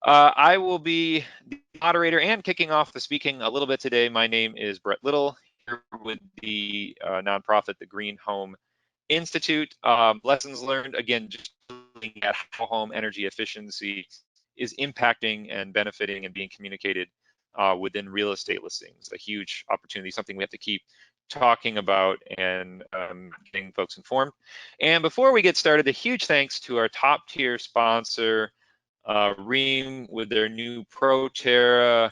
I will be the moderator and kicking off the speaking a little bit today. My name is Brett Little, here with the nonprofit, the GreenHome Institute. Lessons learned, again, just looking at how home energy efficiency is impacting and benefiting and being communicated within real estate listings. A huge opportunity, something we have to keep talking about and getting folks informed. And before we get started, a huge thanks to our top tier sponsor, Rheem, with their new ProTerra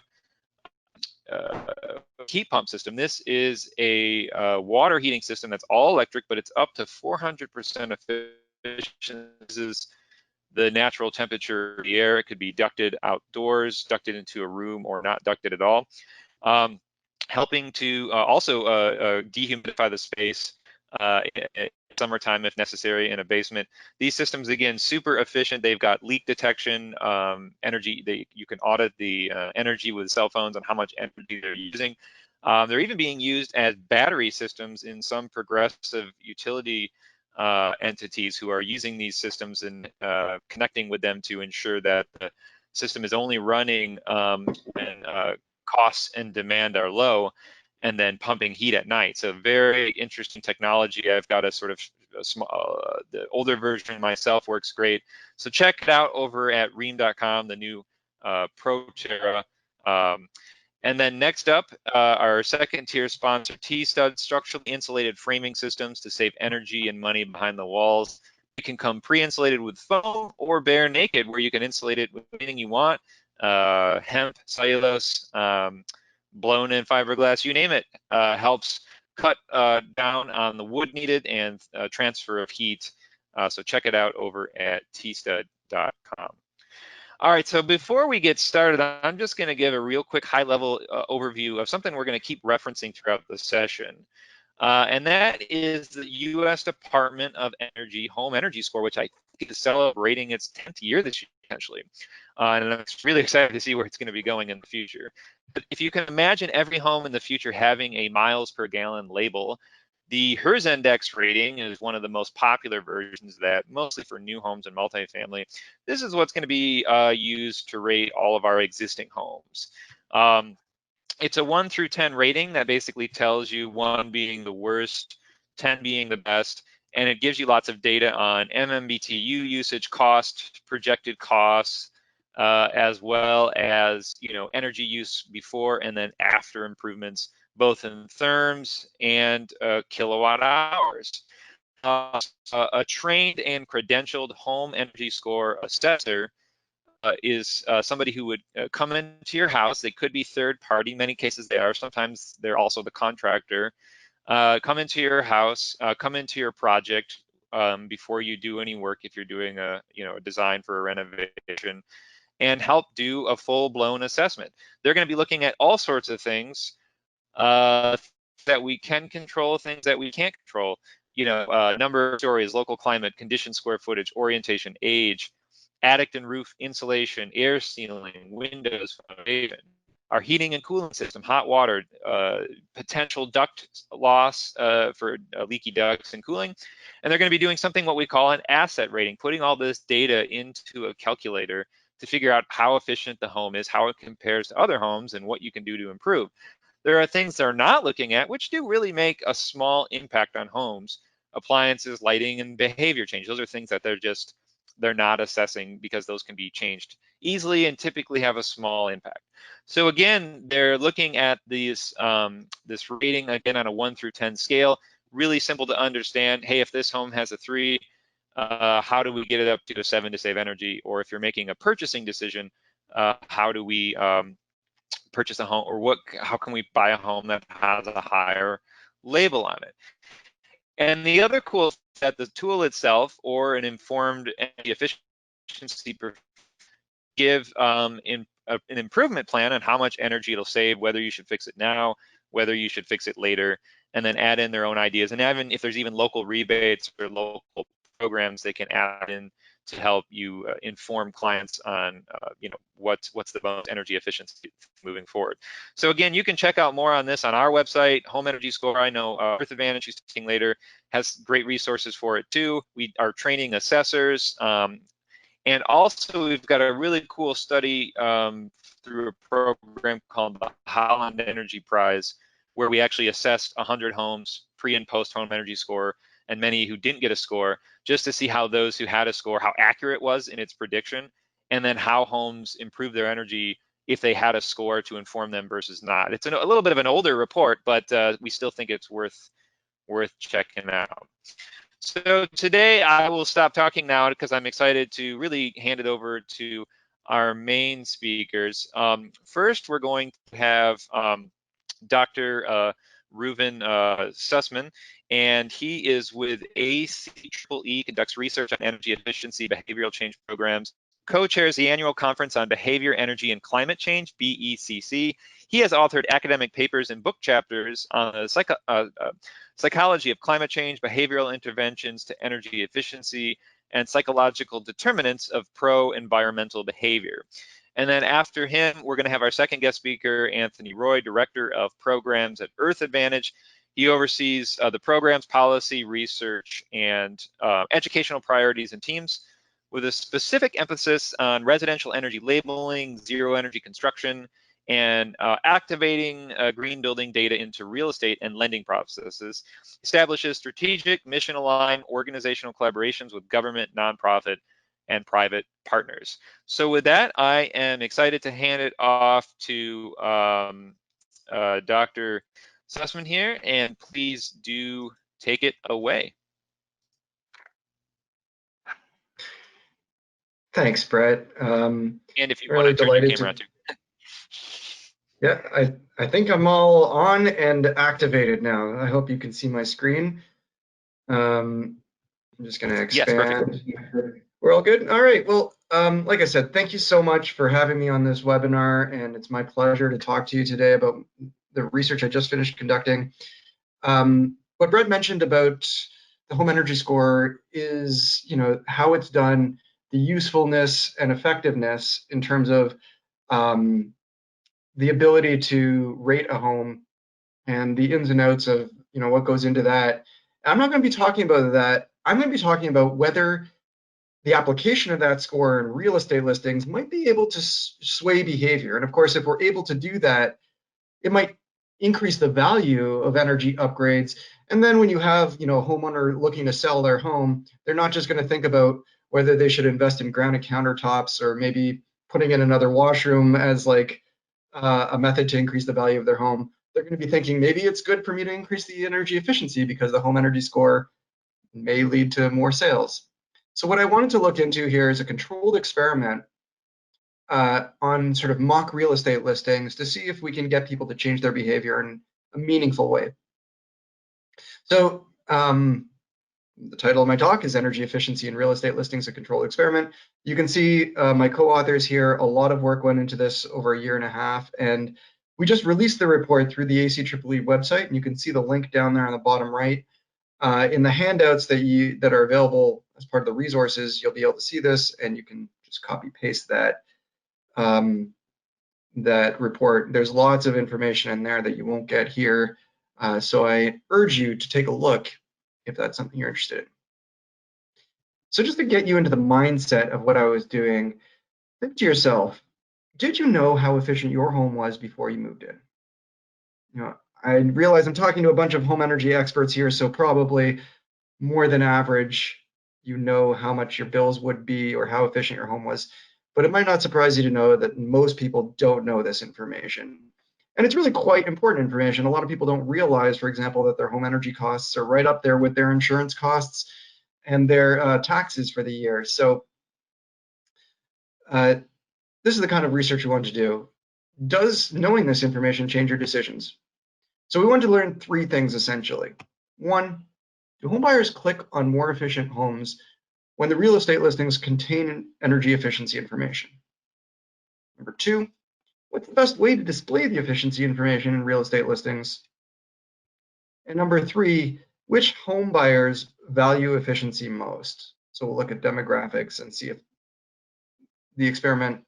heat pump system. This is a water heating system that's all electric, but it's up to 400% efficient. This is the natural temperature of the air. It could be ducted outdoors, ducted into a room, or not ducted at all. Helping to also dehumidify the space in summertime if necessary in a basement. These systems, again, super efficient. They've got leak detection, energy. You can audit the energy with cell phones on how much energy they're using. They're even being used as battery systems in some progressive utility entities who are using these systems and connecting with them to ensure that the system is only running when costs and demand are low, and then pumping heat at night. So very interesting technology. I've got a sort of the older version myself, works great. So check it out over at rheem.com, the new ProTerra. And then next up, our second tier sponsor, T-Stud, structurally insulated framing systems to save energy and money behind the walls. It can come pre-insulated with foam or bare naked, where you can insulate it with anything you want. Hemp, cellulose, blown in fiberglass, you name it, helps cut down on the wood needed and transfer of heat. So check it out over at tstud.com. All right, so before we get started, I'm just going to give a real quick high-level overview of something we're going to keep referencing throughout the session. And that is the U.S. Department of Energy Home Energy Score, which I think is celebrating its 10th year this year, potentially. And I'm really excited to see where it's going to be going in the future. But if you can imagine every home in the future having a miles per gallon label, the HERS index rating is one of the most popular versions of that, mostly for new homes and multifamily. This is what's going to be used to rate all of our existing homes. It's a 1 through 10 rating that basically tells you 1 being the worst, 10 being the best, and it gives you lots of data on MMBTU usage, cost, projected costs, as well as energy use before and then after improvements, both in therms and kilowatt hours. A trained and credentialed home energy score assessor is somebody who would come into your house. They could be third party. In many cases they are. Sometimes they're also the contractor. Come into your house, come into your project before you do any work, if you're doing a design for a renovation, and help do a full-blown assessment. They're going to be looking at all sorts of things that we can control, things that we can't control. Number of stories, local climate, condition, square footage, orientation, age, attic and roof insulation, air sealing, windows, foundation, our heating and cooling system, hot water, potential duct loss for leaky ducts and cooling. And they're going to be doing something what we call an asset rating, putting all this data into a calculator to figure out how efficient the home is, how it compares to other homes, and what you can do to improve. There are things they're not looking at which do really make a small impact on homes: appliances, lighting, and behavior change. Those are things that they're not assessing because those can be changed easily and typically have a small impact. So again, they're looking at this rating again on a 1 through 10 scale. Really simple to understand. Hey, if this home has a 3, how do we get it up to a 7 to save energy? Or if you're making a purchasing decision, how do we purchase a home, or how can we buy a home that has a higher label on it? And the other cool is that the tool itself, or an informed energy efficiency, give an improvement plan on how much energy it'll save, whether you should fix it now, whether you should fix it later, and then add in their own ideas. And even if there's even local rebates or local programs, they can add in to help you inform clients on what's the most energy efficiency moving forward. So again, you can check out more on this on our website, Home Energy Score. I know Earth Advantage, who's teaching later, has great resources for it too. We are training assessors And also, we've got a really cool study through a program called the Holland Energy Prize, where we actually assessed 100 homes, pre and post home energy score, and many who didn't get a score, just to see how those who had a score, how accurate it was in its prediction, and then how homes improved their energy if they had a score to inform them versus not. It's a little bit of an older report, but we still think it's worth checking out. So today I will stop talking now because I'm excited to really hand it over to our main speakers. First, we're going to have Dr. Reuven Sussman, and he is with ACEEE, conducts research on energy efficiency, behavioral change programs, co-chairs the annual conference on behavior, energy, and climate change, BECC. He has authored academic papers and book chapters on the psychology of climate change, behavioral interventions to energy efficiency, and psychological determinants of pro-environmental behavior. And then after him, we're going to have our second guest speaker, Anthony Roy, Director of Programs at Earth Advantage. He oversees the programs, policy, research, and educational priorities and teams, with a specific emphasis on residential energy labeling, zero energy construction, and activating green building data into real estate and lending processes. Establishes strategic, mission-aligned organizational collaborations with government, nonprofit, and private partners. So with that, I am excited to hand it off to Dr. Sussman here, and please do take it away. Thanks, Brett. And if you really want to turn your delighted camera on too. Yeah, I think I'm all on and activated now. I hope you can see my screen. I'm just going to expand. Yes, perfect. We're all good? All right. Well, like I said, thank you so much for having me on this webinar, and it's my pleasure to talk to you today about the research I just finished conducting. What Brett mentioned about the home energy score is, how it's done, the usefulness and effectiveness in terms of the ability to rate a home and the ins and outs of what goes into that. I'm not going to be talking about that. I'm going to be talking about whether the application of that score in real estate listings might be able to sway behavior. And of course, if we're able to do that, it might increase the value of energy upgrades. And then when you have a homeowner looking to sell their home, they're not just going to think about whether they should invest in granite countertops or maybe putting in another washroom as like a method to increase the value of their home. They're going to be thinking maybe it's good for me to increase the energy efficiency because the home energy score may lead to more sales. So what I wanted to look into here is a controlled experiment on sort of mock real estate listings to see if we can get people to change their behavior in a meaningful way. So the title of my talk is Energy Efficiency in Real Estate Listings, a Controlled Experiment. You can see my co-authors here. A lot of work went into this over a year and a half, and we just released the report through the ACEEE website, and you can see the link down there on the bottom right. In the handouts that are available as part of the resources, you'll be able to see this, and you can just copy paste that that report. There's lots of information in there that you won't get here, so I urge you to take a look if that's something you're interested in. So just to get you into the mindset of what I was doing, think to yourself, did you know how efficient your home was before you moved in? I realize I'm talking to a bunch of home energy experts here, so probably more than average, you know how much your bills would be or how efficient your home was. But it might not surprise you to know that most people don't know this information. And it's really quite important information. A lot of people don't realize, for example, that their home energy costs are right up there with their insurance costs and their taxes for the year. So this is the kind of research we want to do. Does knowing this information change your decisions? So we want to learn three things essentially. One, do home buyers click on more efficient homes when the real estate listings contain energy efficiency information? Number two, what's the best way to display the efficiency information in real estate listings? And number three, which home buyers value efficiency most? So we'll look at demographics and see if the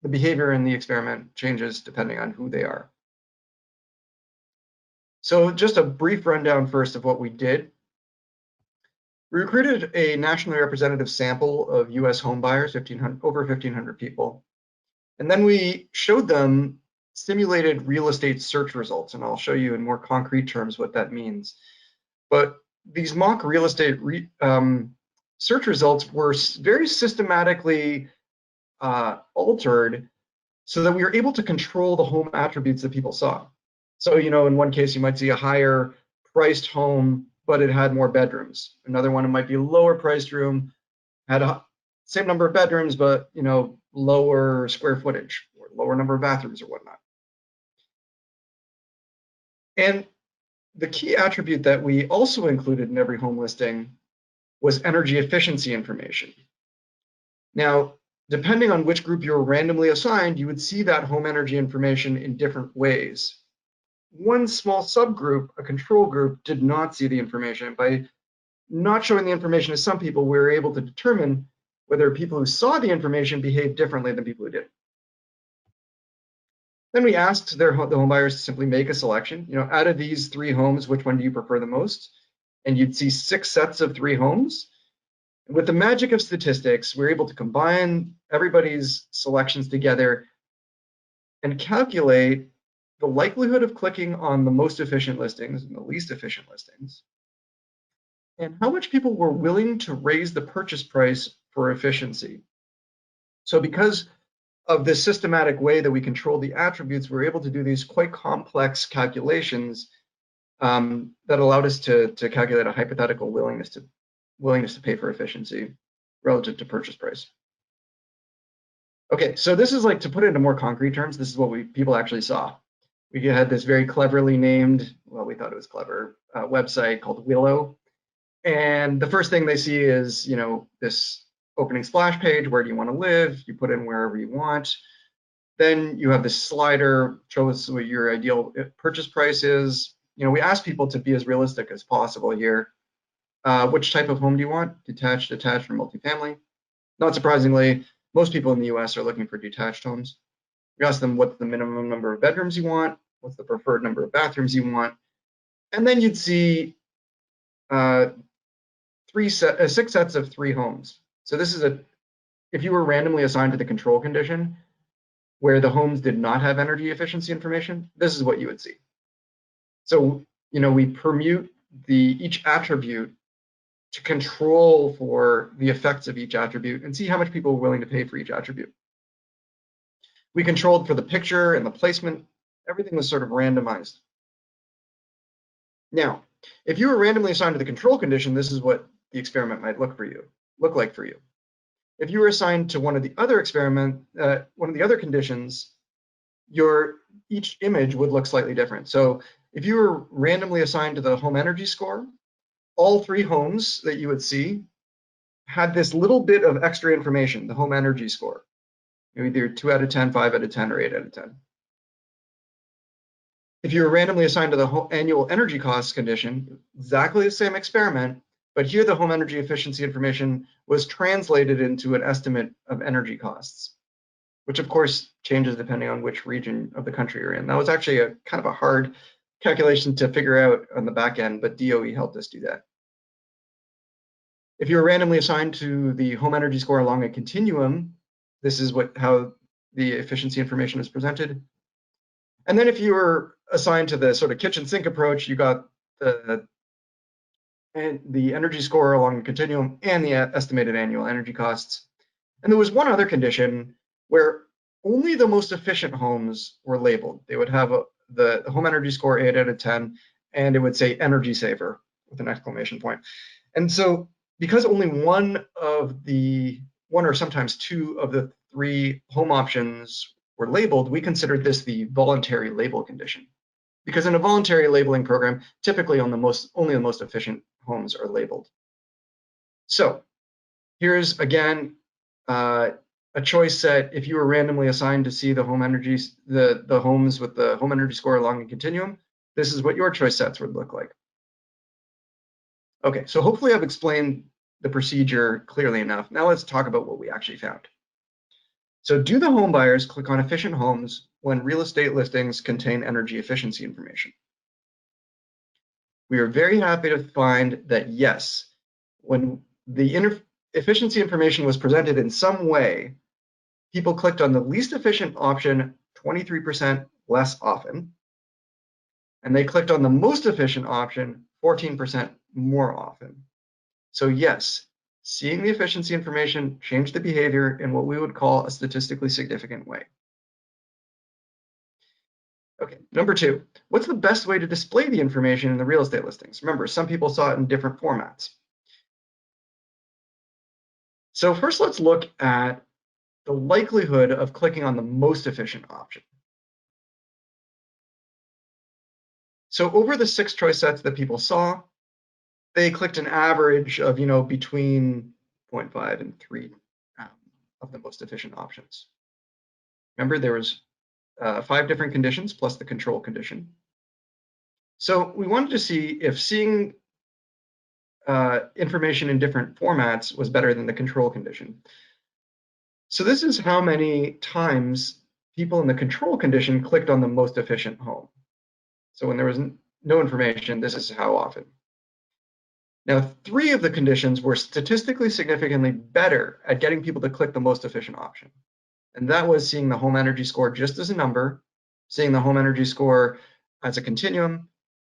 behavior in the experiment changes depending on who they are. So just a brief rundown first of what we did. We recruited a nationally representative sample of US home buyers, over 1,500 people. And then we showed them simulated real estate search results. And I'll show you in more concrete terms what that means. But these mock real estate search results were very systematically altered so that we were able to control the home attributes that people saw. So, in one case, you might see a higher priced home, but it had more bedrooms. Another one, it might be a lower priced room, had a same number of bedrooms, but, lower square footage or lower number of bathrooms or whatnot. And the key attribute that we also included in every home listing was energy efficiency information. Now, depending on which group you were randomly assigned, you would see that home energy information in different ways. One small subgroup, a control group, did not see the information. By not showing the information to some people, we were able to determine whether people who saw the information behaved differently than people who didn't. Then we asked the home buyers to simply make a selection. Out of these 3 homes, which one do you prefer the most? And you'd see 6 sets of 3 homes. And with the magic of statistics, we're able to combine everybody's selections together and calculate the likelihood of clicking on the most efficient listings and the least efficient listings, and how much people were willing to raise the purchase price for efficiency. So because of this systematic way that we control the attributes, we're able to do these quite complex calculations that allowed us to calculate a hypothetical willingness to pay for efficiency relative to purchase price. Okay, so this is like, to put it into more concrete terms, this is what people actually saw. We had this very cleverly named, well, we thought it was clever, website called Willow. And the first thing they see is, this opening splash page. Where do you want to live? You put in wherever you want. Then you have this slider, shows what your ideal purchase price is. We ask people to be as realistic as possible here. Which type of home do you want? Detached, or multifamily? Not surprisingly, most people in the US are looking for detached homes. We ask them what's the minimum number of bedrooms you want, what's the preferred number of bathrooms you want, and then you'd see 6 sets of 3 homes. So this is if you were randomly assigned to the control condition where the homes did not have energy efficiency information, this is what you would see. So, we permute each attribute to control for the effects of each attribute and see how much people are willing to pay for each attribute. We controlled for the picture and the placement. Everything was sort of randomized. Now, if you were randomly assigned to the control condition, this is what the experiment might look like for you. If you were assigned to one of the other conditions, each image would look slightly different. So if you were randomly assigned to the home energy score, all 3 homes that you would see had this little bit of extra information, the home energy score, either 2 out of 10, 5 out of 10, or 8 out of 10. If you were randomly assigned to the annual energy costs condition, exactly the same experiment, but here the home energy efficiency information was translated into an estimate of energy costs, which of course changes depending on which region of the country you're in. That was actually a kind of a hard calculation to figure out on the back end, but DOE helped us do that. If you're randomly assigned to the home energy score along a continuum, this is how the efficiency information is presented. And then if you were assigned to the sort of kitchen sink approach, you got the energy score along the continuum and the estimated annual energy costs. And there was one other condition where only the most efficient homes were labeled. They would have the home energy score 8 out of 10, and it would say energy saver with an exclamation point. And so because only one or sometimes 2 of the 3 home options were labeled, we considered this the voluntary label condition. Because in a voluntary labeling program, typically only the most efficient homes are labeled. So here's again a choice set. If you were randomly assigned to see the the homes with the home energy score along a continuum, this is what your choice sets would look like. Okay, so hopefully I've explained the procedure clearly enough. Now let's talk about what we actually found. So do the home buyers click on efficient homes when real estate listings contain energy efficiency information? We are very happy to find that yes, When the efficiency information was presented in some way, people clicked on the least efficient option 23% less often, and they clicked on the most efficient option 14% more often. So yes, seeing the efficiency information changed the behavior in what we would call a statistically significant way. Okay, number 2, what's the best way to display the information in the real estate listings? Remember, some people saw it in different formats. So first, let's look at the likelihood of clicking on the most efficient option. So over the 6 choice sets that people saw, they clicked an average of, between 0.5 and 3 of the most efficient options. Remember, there was 5 different conditions plus the control condition. So we wanted to see if seeing information in different formats was better than the control condition. So this is how many times people in the control condition clicked on the most efficient home. So when there was no information, this is how often. Now, 3 of the conditions were statistically significantly better at getting people to click the most efficient option. And that was seeing the home energy score just as a number, seeing the home energy score as a continuum,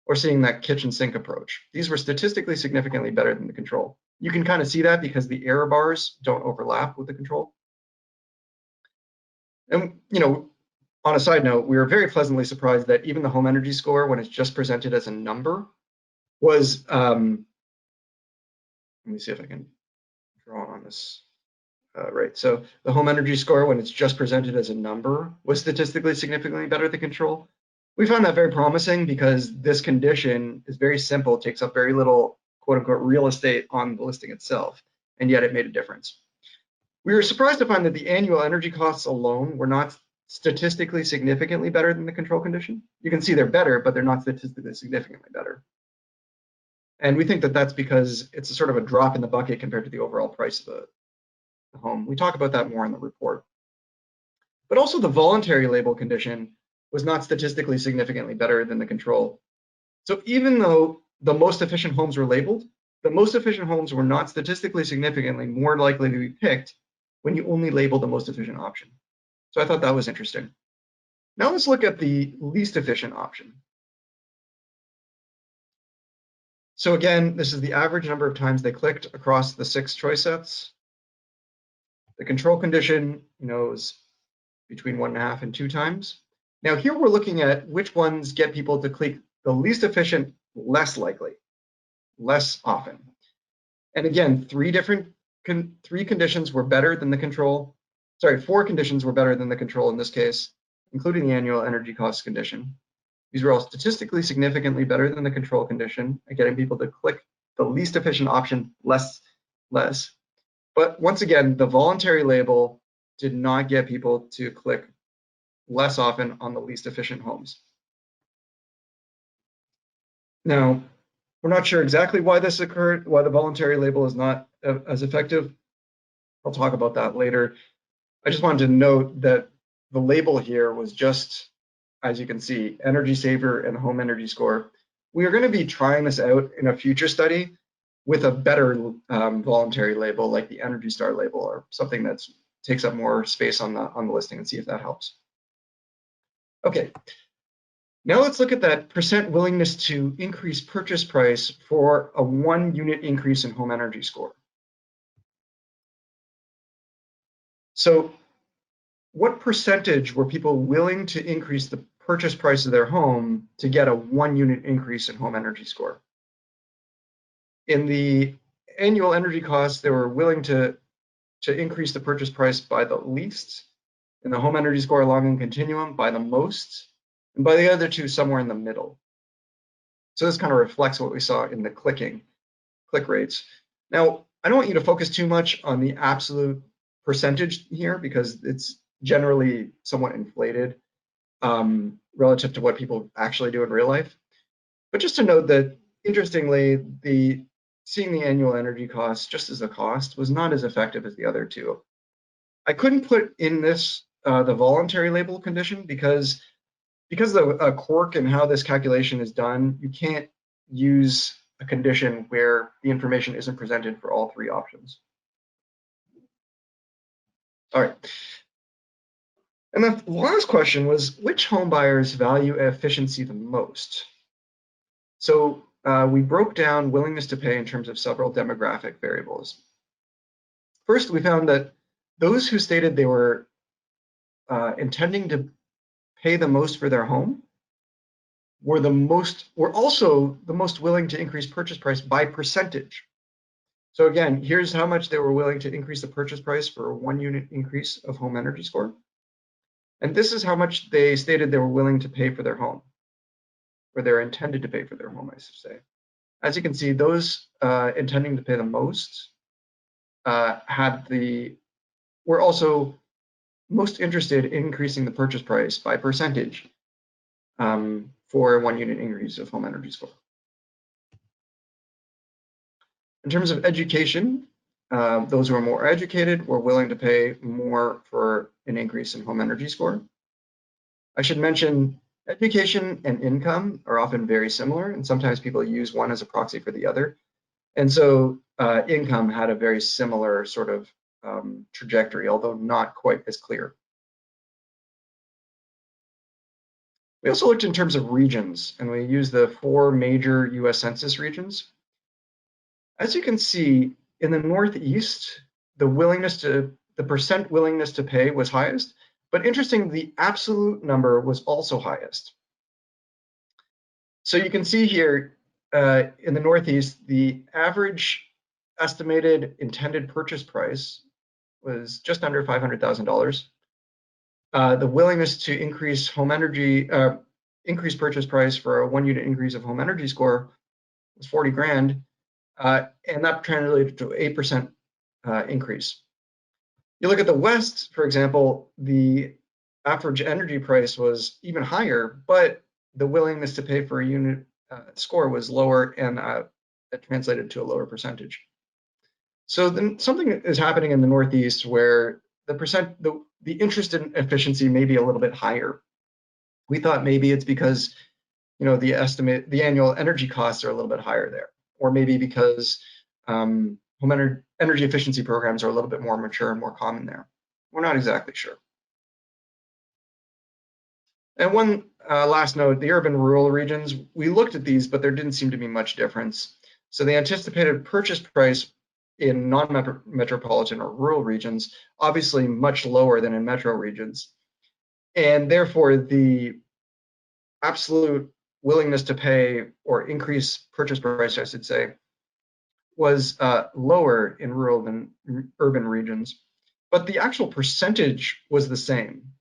or seeing that kitchen sink approach. These were statistically significantly better than the control. You can kind of see that because the error bars don't overlap with the control. And, on a side note, we were very pleasantly surprised that even the home energy score, when it's just presented as a number, was, let me see if I can draw on this. Right, so the home energy score, when it's just presented as a number, was statistically significantly better than control. We found that very promising because this condition is very simple, takes up very little quote unquote real estate on the listing itself, and yet it made a difference. We were surprised to find that the annual energy costs alone were not statistically significantly better than the control condition. You can see they're better, but they're not statistically significantly better. And we think that that's because it's a sort of a drop in the bucket compared to the overall price of the home. We talk about that more in the report. But also the voluntary label condition was not statistically significantly better than the control. So even though the most efficient homes were labeled, the most efficient homes were not statistically significantly more likely to be picked when you only label the most efficient option. So I thought that was interesting. Now let's look at the least efficient option. So again, this is the average number of times they clicked across the 6 choice sets. The control condition, is between 1.5 and 2 times. Now here we're looking at which ones get people to click the least efficient, less likely, less often. And again, 3 conditions were better than the control. Sorry, 4 conditions were better than the control in this case, including the annual energy cost condition. These were all statistically significantly better than the control condition at getting people to click the least efficient option less. But once again, the voluntary label did not get people to click less often on the least efficient homes. Now, we're not sure exactly why this occurred, why the voluntary label is not as effective. I'll talk about that later. I just wanted to note that the label here was just, as you can see, energy saver and home energy score. We are going to be trying this out in a future study with a better voluntary label like the Energy Star label or something that takes up more space on the listing and see if that helps. Okay, now let's look at that percent willingness to increase purchase price for a 1 unit increase in home energy score. So what percentage were people willing to increase the purchase price of their home to get a 1 unit increase in home energy score? In the annual energy costs, they were willing to increase the purchase price by the least, in the home energy score along the continuum by the most, and by the other 2 somewhere in the middle. So this kind of reflects what we saw in the click rates. Now, I don't want you to focus too much on the absolute percentage here because it's generally somewhat inflated relative to what people actually do in real life. But just to note that, interestingly, seeing the annual energy cost just as a cost was not as effective as the other 2. I couldn't put in this the voluntary label condition because of the quirk in how this calculation is done. You can't use a condition where the information isn't presented for all three options. All right. And the last question was, which home buyers value efficiency the most? So we broke down willingness to pay in terms of several demographic variables. First, we found that those who stated they were intending to pay the most for their home were also the most willing to increase purchase price by percentage. So again, here's how much they were willing to increase the purchase price for a 1 unit increase of home energy score. And this is how much they stated they were willing to pay for their home, or they're intended to pay for their home, I should say. As you can see, those intending to pay the most were also most interested in increasing the purchase price by percentage for a 1 unit increase of home energy score. In terms of education, those who are more educated were willing to pay more for an increase in home energy score. I should mention education and income are often very similar, and sometimes people use one as a proxy for the other. And so income had a very similar sort of trajectory, although not quite as clear. We also looked in terms of regions, and we used the 4 major US Census regions. As you can see, in the Northeast, the percent willingness to pay was highest, but interesting, the absolute number was also highest. So you can see here in the Northeast, the average estimated intended purchase price was just under $500,000. The willingness to increase increase purchase price for a 1 unit increase of home energy score was 40 grand. And that translated to 8% increase. You look at the West, for example, the average energy price was even higher, but the willingness to pay for a unit score was lower, and that translated to a lower percentage. So then something is happening in the Northeast where the interest in efficiency may be a little bit higher. We thought maybe it's because the annual energy costs are a little bit higher there, or maybe because home energy efficiency programs are a little bit more mature and more common there. We're not exactly sure. And one last note, the urban-rural regions, we looked at these, but there didn't seem to be much difference. So the anticipated purchase price in non-metropolitan or rural regions, obviously much lower than in metro regions. And therefore, the absolute willingness to pay or increase purchase price, I should say, was lower in rural than urban regions, but the actual percentage was the same.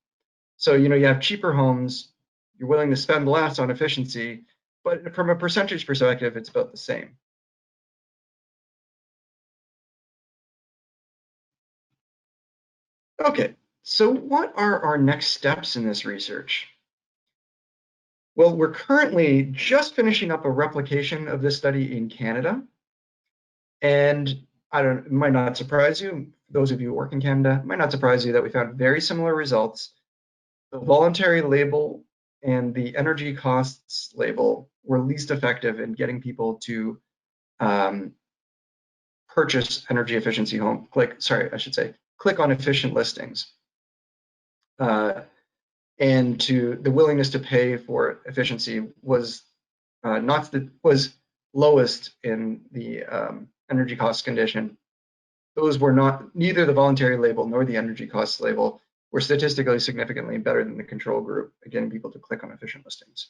So, you have cheaper homes, you're willing to spend less on efficiency, but from a percentage perspective, it's about the same. Okay, so what are our next steps in this research? Well, we're currently just finishing up a replication of this study in Canada. And it might not surprise you, those of you who work in Canada, it might not surprise you that we found very similar results. The voluntary label and the energy costs label were least effective in getting people to purchase energy efficiency home. Click on efficient listings. And the willingness to pay for efficiency was lowest in the energy cost condition. Those were neither the voluntary label nor the energy costs label were statistically significantly better than the control group, getting people to click on efficient listings.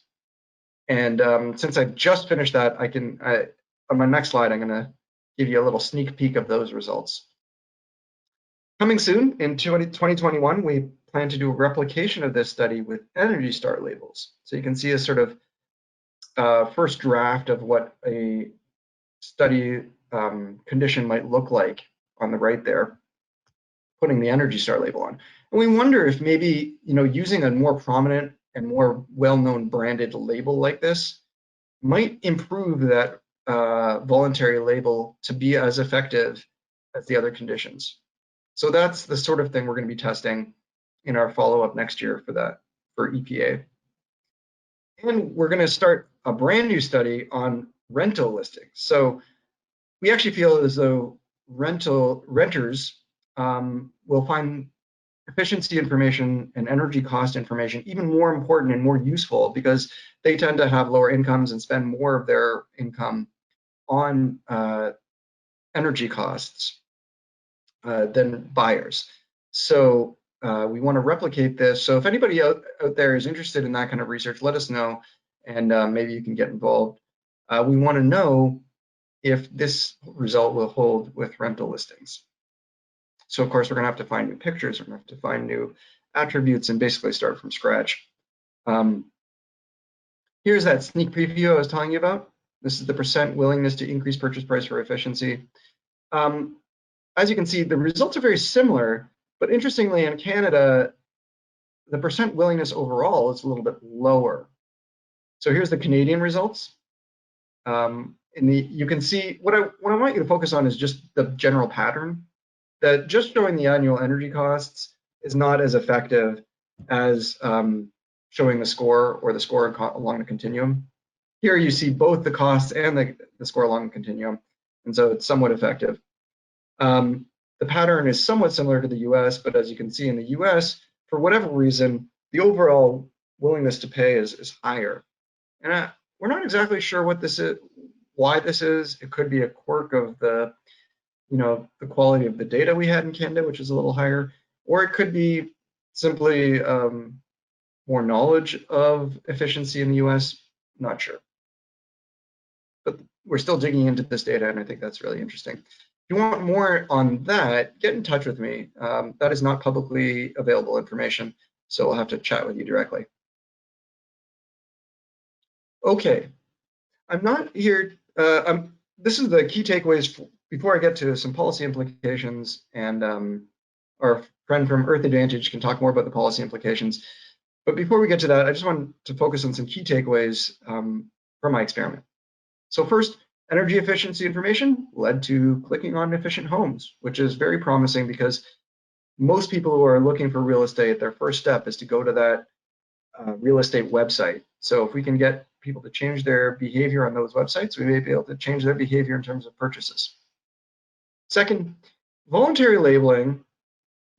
And since I just finished that, on my next slide, I'm going to give you a little sneak peek of those results. Coming soon, in 2021, we plan to do a replication of this study with Energy Star labels. So you can see a sort of first draft of what a study condition might look like on the right there, putting the Energy Star label on. And we wonder if maybe, using a more prominent and more well-known branded label like this might improve that voluntary label to be as effective as the other conditions. So that's the sort of thing we're going to be testing in our follow-up next year for EPA. And we're going to start a brand new study on rental listings. So we actually feel as though renters will find efficiency information and energy cost information even more important and more useful because they tend to have lower incomes and spend more of their income on energy costs than buyers. So we want to replicate this. So if anybody out there is interested in that kind of research, let us know, and maybe you can get involved. We want to know if this result will hold with rental listings. So of course, we're going to have to find new pictures, we're going to have to find new attributes and basically start from scratch. Here's that sneak preview I was telling you about. This is the percent willingness to increase purchase price for efficiency. As you can see, the results are very similar, but interestingly in Canada, the percent willingness overall is a little bit lower. So here's the Canadian results. You can see, what I want you to focus on is just the general pattern, that just showing the annual energy costs is not as effective as showing the score or the score along the continuum. Here you see both the costs and the score along the continuum, and so it's somewhat effective. The pattern is somewhat similar to the US, but as you can see in the US, for whatever reason, the overall willingness to pay is higher. And we're not exactly sure what this is, why this is. It could be a quirk of the quality of the data we had in Canada, which is a little higher, or it could be simply more knowledge of efficiency in the US, not sure. But we're still digging into this data, and I think that's really interesting. If you want more on that, get in touch with me. That is not publicly available information, so I'll have to chat with you directly. Okay, I'm not here. This is the key takeaways before I get to some policy implications, and our friend from Earth Advantage can talk more about the policy implications. But before we get to that, I just want to focus on some key takeaways from my experiment. So first, energy efficiency information led to clicking on efficient homes, which is very promising because most people who are looking for real estate, their first step is to go to that real estate website. So if we can get people to change their behavior on those websites, we may be able to change their behavior in terms of purchases. Second, voluntary labeling,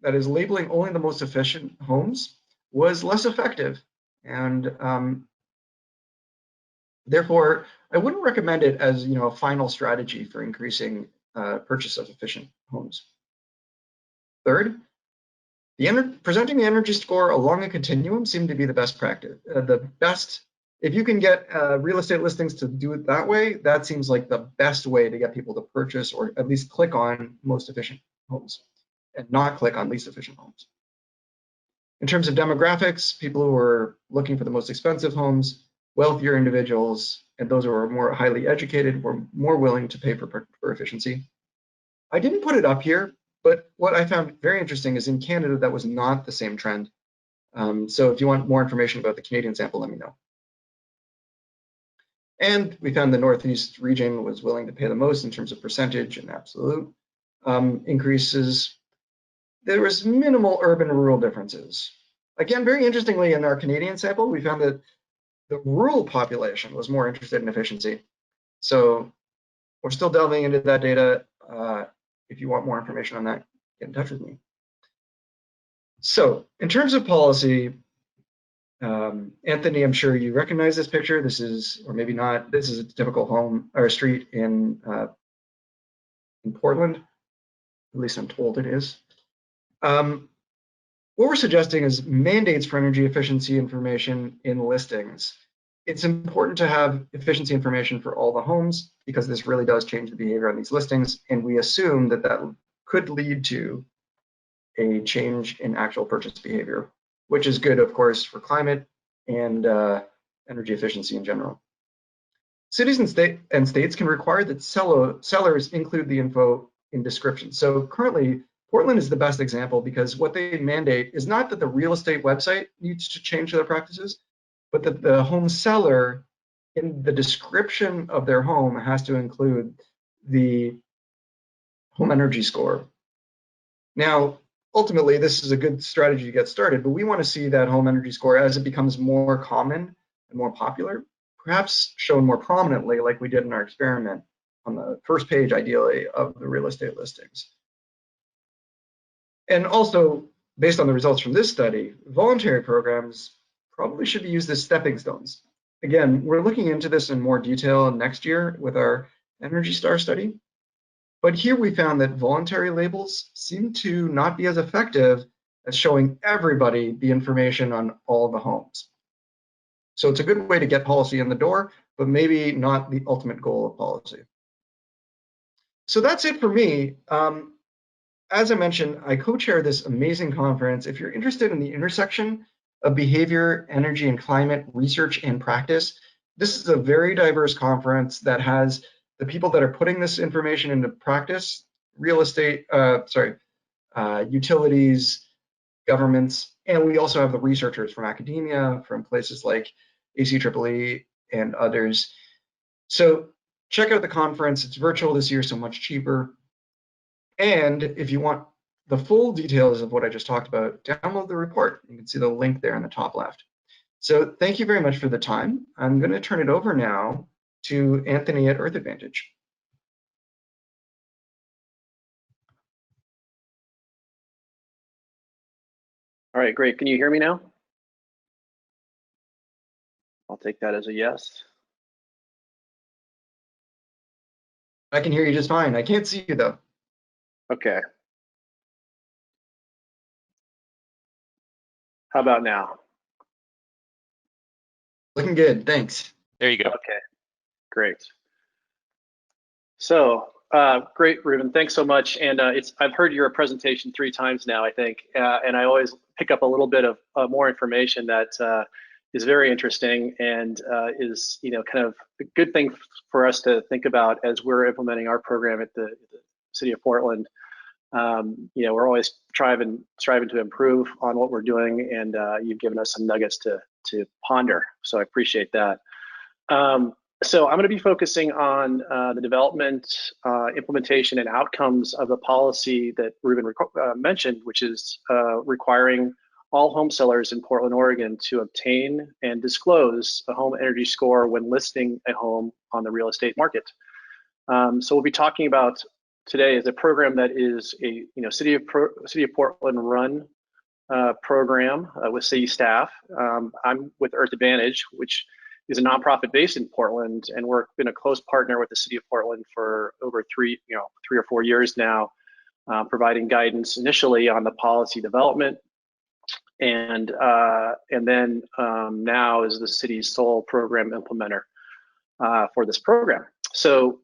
that is labeling only the most efficient homes, was less effective. And therefore, I wouldn't recommend it as a final strategy for increasing purchase of efficient homes. Third, presenting the energy score along a continuum seemed to be the best practice. If you can get real estate listings to do it that way, that seems like the best way to get people to purchase or at least click on most efficient homes and not click on least efficient homes. In terms of demographics, people who are looking for the most expensive homes, wealthier individuals, and those who are more highly educated were more willing to pay for efficiency. I didn't put it up here, but what I found very interesting is in Canada, that was not the same trend. So if you want more information about the Canadian sample, let me know. And we found the Northeast region was willing to pay the most in terms of percentage and absolute increases. There was minimal urban-rural differences. Again, very interestingly, in our Canadian sample, we found that the rural population was more interested in efficiency. So we're still delving into that data. If you want more information on that, get in touch with me. So in terms of policy, Anthony, I'm sure you recognize this picture. This is, or maybe not, this is a typical home or street in Portland. At least I'm told it is. What we're suggesting is mandates for energy efficiency information in listings. It's important to have efficiency information for all the homes because this really does change the behavior on these listings, and we assume that that could lead to a change in actual purchase behavior, which is good, of course, for climate and energy efficiency in general. Cities and states can require that sellers include the info in description. So currently, Portland is the best example because what they mandate is not that the real estate website needs to change their practices, but that the home seller in the description of their home has to include the home energy score. Now, ultimately, this is a good strategy to get started, but we want to see that home energy score as it becomes more common and more popular, perhaps shown more prominently like we did in our experiment on the first page, ideally, of the real estate listings. And also, based on the results from this study, voluntary programs probably should be used as stepping stones. Again, we're looking into this in more detail next year with our Energy Star study. But here we found that voluntary labels seem to not be as effective as showing everybody the information on all the homes. So it's a good way to get policy in the door, but maybe not the ultimate goal of policy. So that's it for me. As I mentioned, I co-chair this amazing conference. If you're interested in the intersection of behavior, energy, and climate research and practice, this is a very diverse conference that has the people that are putting this information into practice, real estate, utilities, governments, and we also have the researchers from academia, from places like ACEEE and others. So check out the conference. It's virtual this year, so much cheaper. And if you want the full details of what I just talked about, download the report. You can see the link there in the top left. So thank you very much for the time. I'm going to turn it over now to Anthony at Earth Advantage. All right, great. Can you hear me now? I'll take that as a yes. I can hear you just fine. I can't see you though. Okay. How about now? Looking good, thanks. There you go. Okay, great. So great, Reuven. Thanks so much. And I've heard your presentation 3 times now, I think, and I always pick up a little bit of more information that is very interesting and is kind of a good thing for us to think about as we're implementing our program at the City of Portland. We're always striving to improve on what we're doing, and you've given us some nuggets to ponder. So I appreciate that. So I'm going to be focusing on the development, implementation, and outcomes of the policy that Reuven mentioned, which is requiring all home sellers in Portland, Oregon to obtain and disclose a home energy score when listing a home on the real estate market. So we'll be talking about today is a program that is a City of Portland run program with city staff. I'm with Earth Advantage, which is a nonprofit based in Portland, and we've been a close partner with the City of Portland for over 3 or 4 years now, providing guidance initially on the policy development, and then now is the city's sole program implementer for this program. So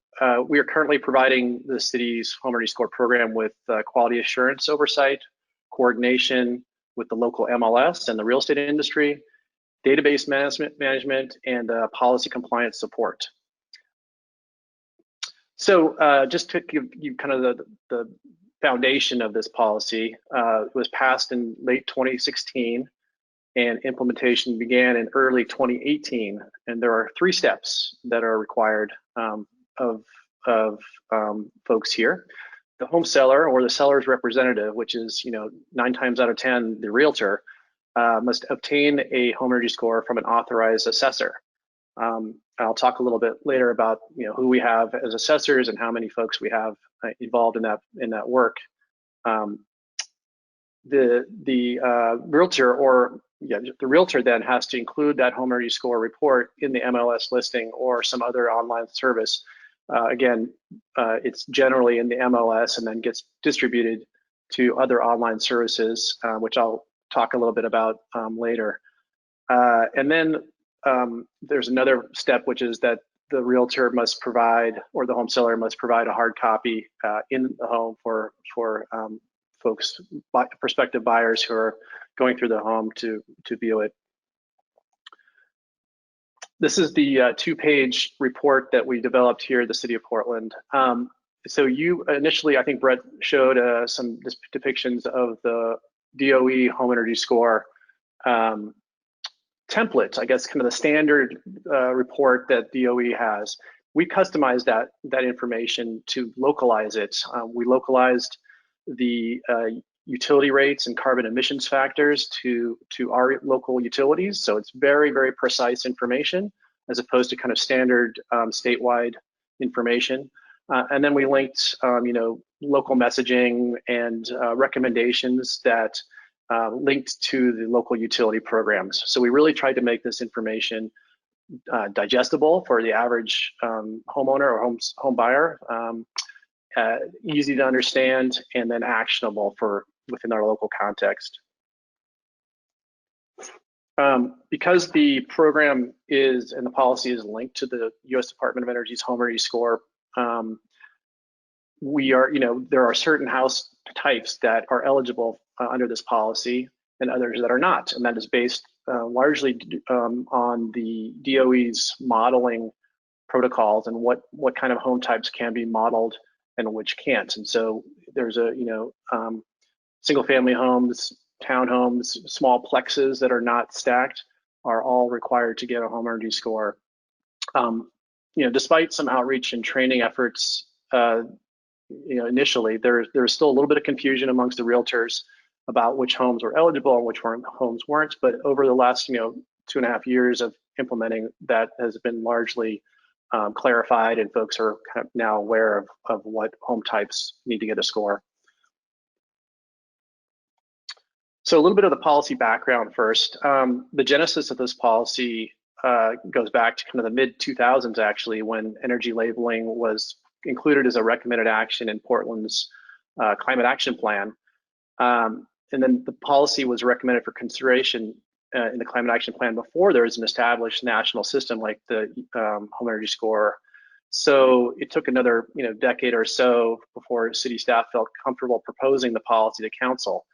we are currently providing the city's home energy score program with quality assurance oversight, coordination with the local MLS and the real estate industry, database management, and policy compliance support. So just to give you kind of the foundation of this policy, it was passed in late 2016 and implementation began in early 2018. And there are 3 steps that are required of folks here. The home seller or the seller's representative, which is 9 times out of 10 the realtor, must obtain a home energy score from an authorized assessor. I'll talk a little bit later about who we have as assessors and how many folks we have involved in that work. The realtor then has to include that home energy score report in the MLS listing or some other online service. Again, it's generally in the MLS and then gets distributed to other online services, which I'll talk a little bit about later. And then there's another step, which is that the realtor must provide, or the home seller must provide, a hard copy in the home for folks, prospective buyers who are going through the home to view it. This is the 2-page report that we developed here at the City of Portland. So you initially, I think Brett showed some depictions of the DOE home energy score template, I guess kind of the standard report that DOE has. We customized that information to localize it. We localized the utility rates and carbon emissions factors to our local utilities. So it's very, very precise information as opposed to kind of standard statewide information. And then we linked, local messaging and recommendations that linked to the local utility programs. So we really tried to make this information digestible for the average homeowner or home buyer, easy to understand, and then actionable for within our local context. Because the program is and the policy is linked to the U.S. Department of Energy's Home Energy Score, there are certain house types that are eligible under this policy and others that are not, and that is based largely on the DOE's modeling protocols and what kind of home types can be modeled and which can't. And so there's single family homes, townhomes, small plexes that are not stacked are all required to get a home energy score. Despite some outreach and training efforts, initially there's still a little bit of confusion amongst the realtors about which homes were eligible and which homes weren't. But over the last 2.5 years of implementing, that has been largely clarified, and folks are kind of now aware of what home types need to get a score. So a little bit of the policy background first. The genesis of this policy goes back to kind of the mid-2000s, actually, when energy labeling was included as a recommended action in Portland's climate action plan. And then the policy was recommended for consideration in the climate action plan before there was an established national system like the home energy score. So it took another decade or so before city staff felt comfortable proposing the policy to council.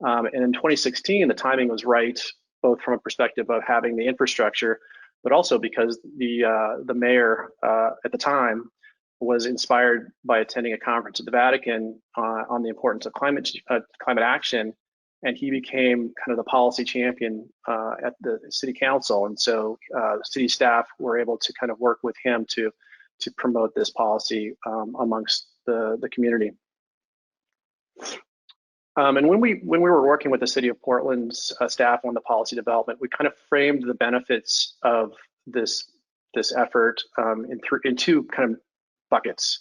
And in 2016, the timing was right, both from a perspective of having the infrastructure, but also because the mayor at the time was inspired by attending a conference at the Vatican on the importance of climate action, and he became kind of the policy champion at the city council. And so city staff were able to kind of work with him to promote this policy amongst the community. And when we were working with the City of Portland's staff on the policy development, we kind of framed the benefits of this effort in two kind of buckets.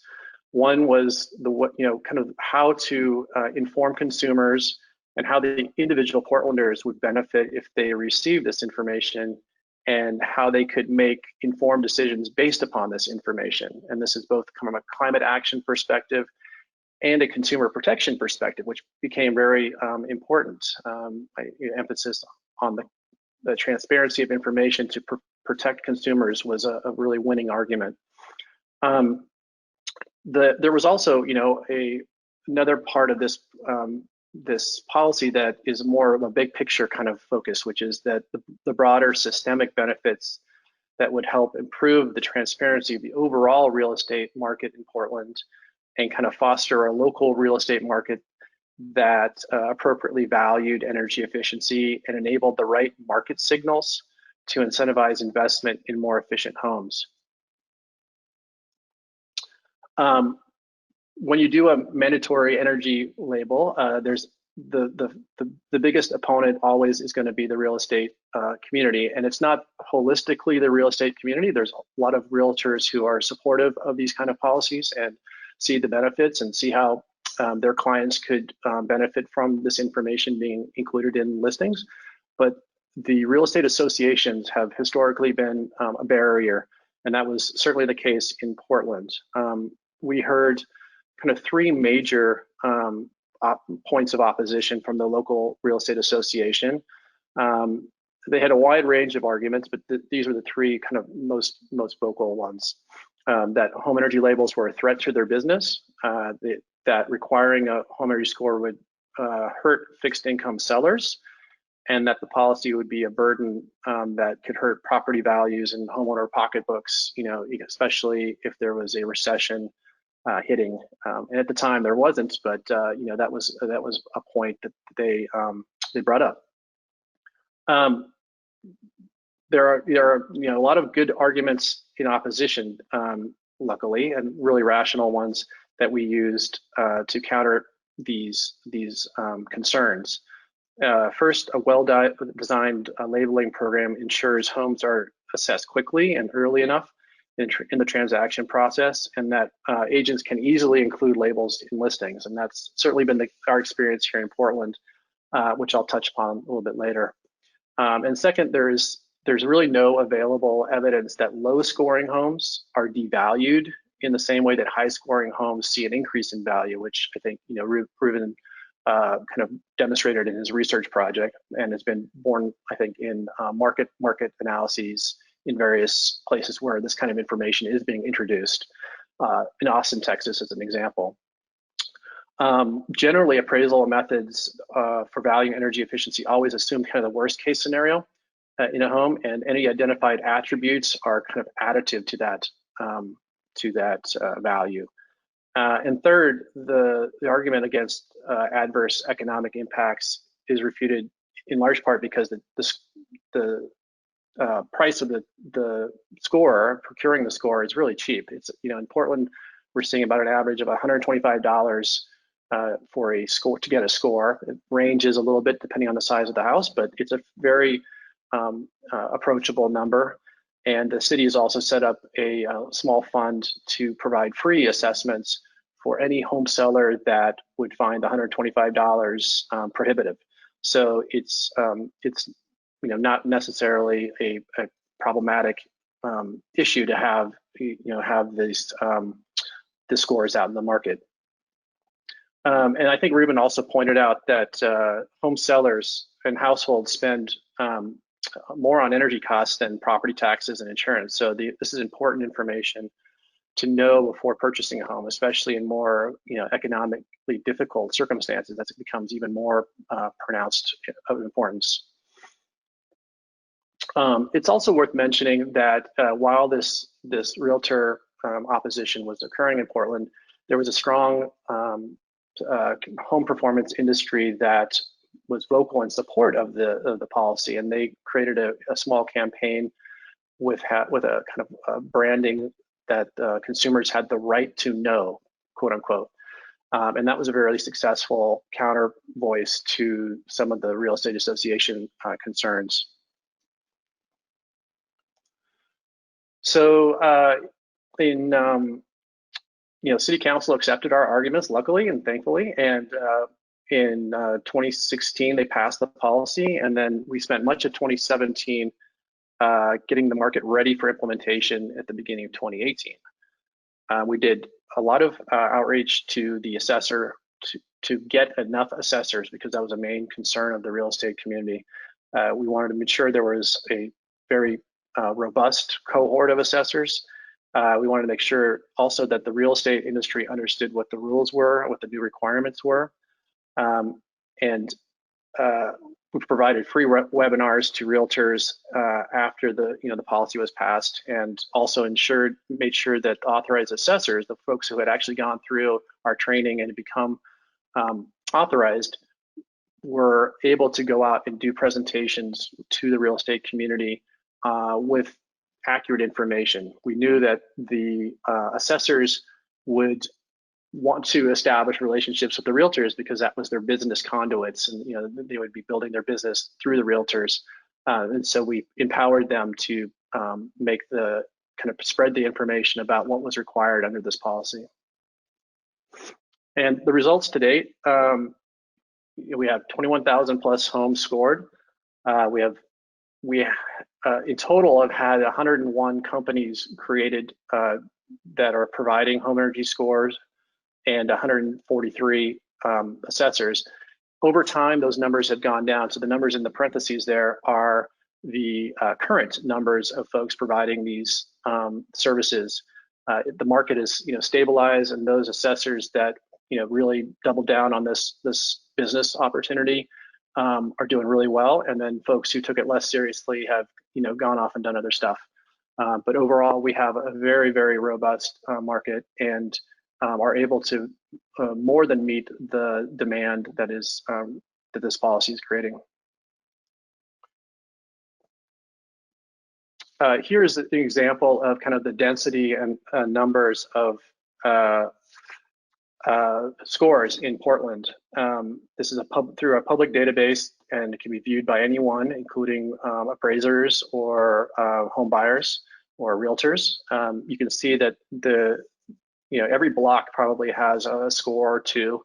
One was kind of how to inform consumers and how the individual Portlanders would benefit if they received this information, and how they could make informed decisions based upon this information. And this is both from a climate action perspective and a consumer protection perspective, which became very important. Emphasis on the transparency of information to protect consumers was a really winning argument. There was also, another part of this this policy that is more of a big picture kind of focus, which is that the broader systemic benefits that would help improve the transparency of the overall real estate market in Portland, and kind of foster a local real estate market that appropriately valued energy efficiency and enabled the right market signals to incentivize investment in more efficient homes. When you do a mandatory energy label, there's the biggest opponent always is going to be the real estate community, and it's not holistically the real estate community. There's a lot of realtors who are supportive of these kind of policies and see the benefits and see how their clients could benefit from this information being included in listings. But the real estate associations have historically been a barrier, and that was certainly the case in Portland. We heard kind of three major points of opposition from the local real estate association. They had a wide range of arguments, but these were the three kind of most vocal ones. That home energy labels were a threat to their business, that requiring a home energy score would hurt fixed income sellers, and that the policy would be a burden that could hurt property values and homeowner pocketbooks, especially if there was a recession hitting. And at the time there wasn't, but that was a point that they brought up. There are a lot of good arguments in opposition, luckily, and really rational ones that we used to counter these concerns. First, a well-designed labeling program ensures homes are assessed quickly and early enough in the transaction process, and that agents can easily include labels in listings. And that's certainly been our experience here in Portland, which I'll touch upon a little bit later. And second, there's really no available evidence that low scoring homes are devalued in the same way that high scoring homes see an increase in value, which I think Reuven kind of demonstrated in his research project, and has been born, I think, in market analyses in various places where this kind of information is being introduced. In Austin, Texas, as an example. Generally, appraisal methods for valuing energy efficiency always assume kind of the worst case scenario in a home, and any identified attributes are kind of additive to that value. And third, the argument against adverse economic impacts is refuted in large part because the price of the score, procuring the score, is really cheap. It's, in Portland, we're seeing about an average of $125 for a score, to get a score. It ranges a little bit depending on the size of the house, but it's a very approachable number. And the city has also set up a small fund to provide free assessments for any home seller that would find $125 prohibitive. So it's not necessarily a problematic issue to have these the scores out in the market. And I think Reuven also pointed out that home sellers and households spend more on energy costs than property taxes and insurance. So this is important information to know before purchasing a home, especially in more economically difficult circumstances. That becomes even more pronounced of importance. It's also worth mentioning that while this realtor opposition was occurring in Portland, there was a strong home performance industry that was vocal in support of the policy, and they created a small campaign with a kind of branding that consumers had the right to know, quote unquote. And that was a very successful counter voice to some of the real estate association concerns. So City Council accepted our arguments, luckily and thankfully, and in 2016 they passed the policy, and then we spent much of 2017 getting the market ready for implementation at the beginning of 2018. We did a lot of outreach to the assessor to get enough assessors, because that was a main concern of the real estate community. We wanted to make sure there was a very robust cohort of assessors. We wanted to make sure also that the real estate industry understood what the rules were, what the new requirements were. And we provided free webinars to realtors after the policy was passed, and also made sure that authorized assessors, the folks who had actually gone through our training and become authorized, were able to go out and do presentations to the real estate community with accurate information. We knew that the assessors would want to establish relationships with the realtors because that was their business conduits, and they would be building their business through the realtors. And so we empowered them to spread the information about what was required under this policy. And the results to date, we have 21,000 plus homes scored. We in total have had 101 companies created that are providing home energy scores, and 143 assessors. Over time, those numbers have gone down. So the numbers in the parentheses there are the current numbers of folks providing these services. The market is stabilized, and those assessors that really doubled down on this business opportunity are doing really well. And then folks who took it less seriously have gone off and done other stuff. But overall, we have a very, very robust market, and are able to more than meet the demand that this policy is creating. Here is an example of kind of the density and numbers of scores in Portland. This is through a public database, and it can be viewed by anyone, including appraisers or home buyers or realtors. You can see that every block probably has a score or two,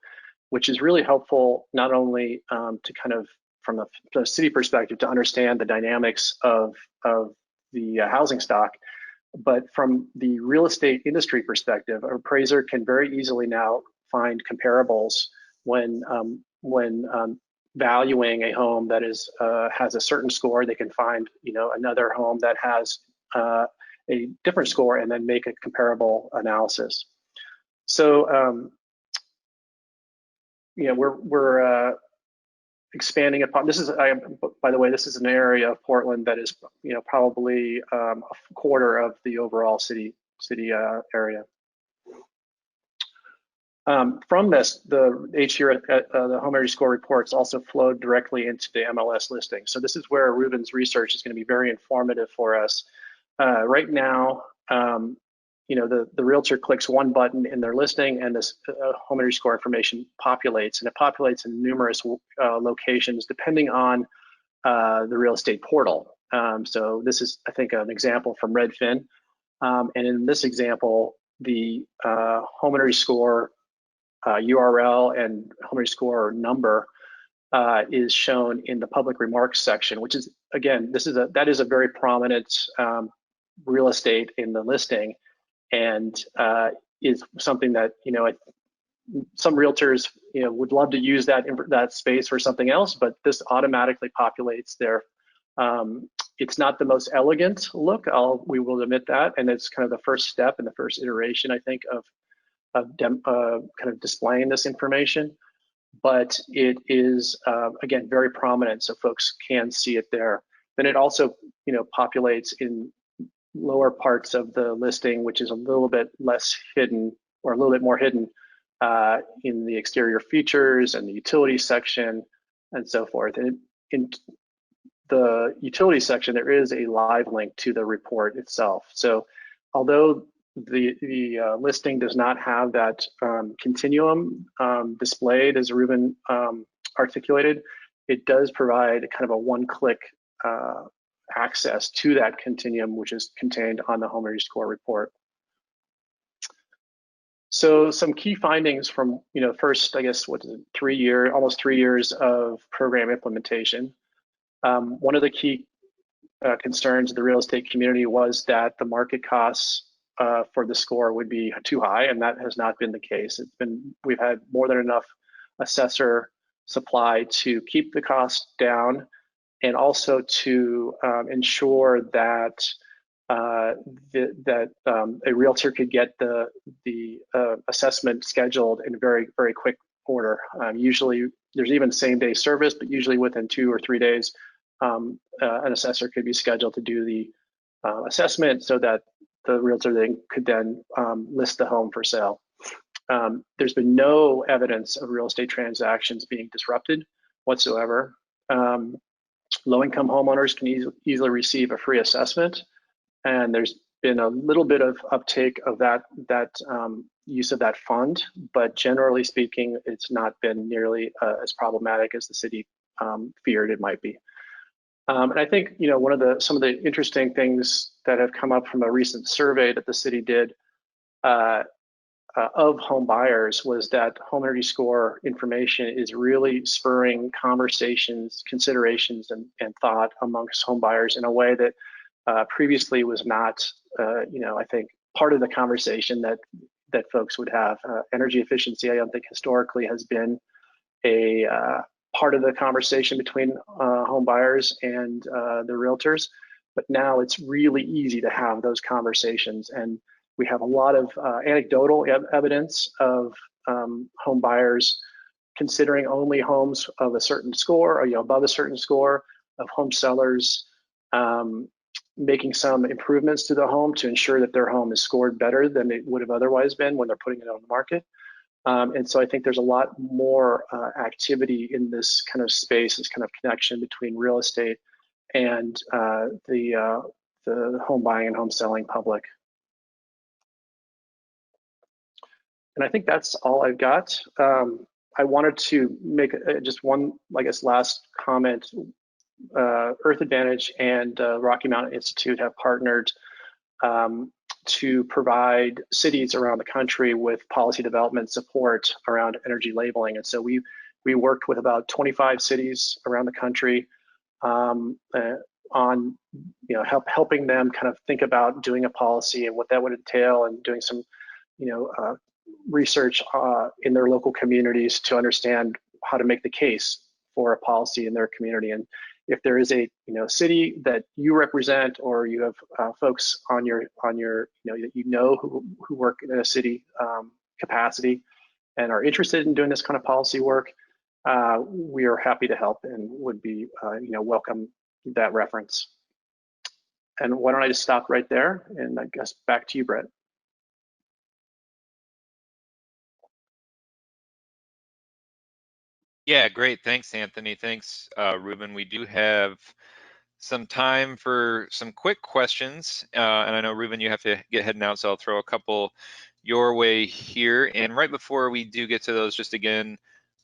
which is really helpful not only to kind of from the city perspective to understand the dynamics of the housing stock, but from the real estate industry perspective, an appraiser can very easily now find comparables when valuing a home that has a certain score. They can find another home that has a different score and then make a comparable analysis. So we're expanding upon this. By the way, this is an area of Portland that is probably a quarter of the overall city area. From this, the Home Energy Score reports also flowed directly into the MLS listing. So this is where Reuven's research is going to be very informative for us. Right now, the realtor clicks one button in their listing, and this Home Energy Score information populates, and it populates in numerous locations depending on the real estate portal. So this is, I think, an example from Redfin, and in this example, the Home Energy Score URL and Home Energy Score number is shown in the public remarks section, which is, again, that is a very prominent real estate in the listing, and is something that some realtors would love to use that space for something else, but this automatically populates there. It's not the most elegant look, we will admit that, and it's kind of the first step and the first iteration, I think, of kind of displaying this information, but it is again very prominent, so folks can see it there. Then it also populates in lower parts of the listing, which is a little bit less hidden, or a little bit more hidden in the exterior features and the utility section and so forth. And in the utility section, there is a live link to the report itself. So although the listing does not have that continuum displayed as Reuven articulated, it does provide kind of a one-click access to that continuum, which is contained on the Home Energy Score report. So some key findings from first, I guess, almost 3 years of program implementation. One of the key concerns of the real estate community was that the market costs for the score would be too high, and that has not been the case. We've had more than enough assessor supply to keep the cost down, and also to ensure that a realtor could get the assessment scheduled in very, very quick order. Usually, there's even same-day service, but usually within 2 or 3 days, an assessor could be scheduled to do the assessment, so that the realtor could then list the home for sale. There's been no evidence of real estate transactions being disrupted whatsoever. Low-income homeowners can easily receive a free assessment, and there's been a little bit of uptake of that use of that fund, but generally speaking, it's not been nearly as problematic as the city feared it might be. And I think some of the interesting things that have come up from a recent survey that the city did of home buyers was that Home Energy Score information is really spurring conversations, considerations, and thought amongst home buyers in a way that previously was not, I think, part of the conversation that folks would have. Energy efficiency, I don't think historically has been a part of the conversation between home buyers and the realtors, but now it's really easy to have those conversations, and we have a lot of anecdotal evidence of home buyers considering only homes of a certain score, or above a certain score, of home sellers making some improvements to the home to ensure that their home is scored better than it would have otherwise been when they're putting it on the market. And so I think there's a lot more activity in this kind of space, this kind of connection between real estate and the home buying and home selling public. And I think that's all I've got. I wanted to make just one, I guess, last comment. Earth Advantage and Rocky Mountain Institute have partnered to provide cities around the country with policy development support around energy labeling. And so we worked with about 25 cities around the country on helping them kind of think about doing a policy and what that would entail, and doing some research in their local communities to understand how to make the case for a policy in their community. And if there is a city that you represent, or you have folks on your who work in a city capacity and are interested in doing this kind of policy work, we are happy to help and would be welcome that reference. And why don't I just stop right there, and I guess back to you, Brett. Yeah, great. Thanks, Anthony. Thanks, Reuven. We do have some time for some quick questions. And I know, Reuven, you have to get heading out, so I'll throw a couple your way here. And right before we do get to those, just again,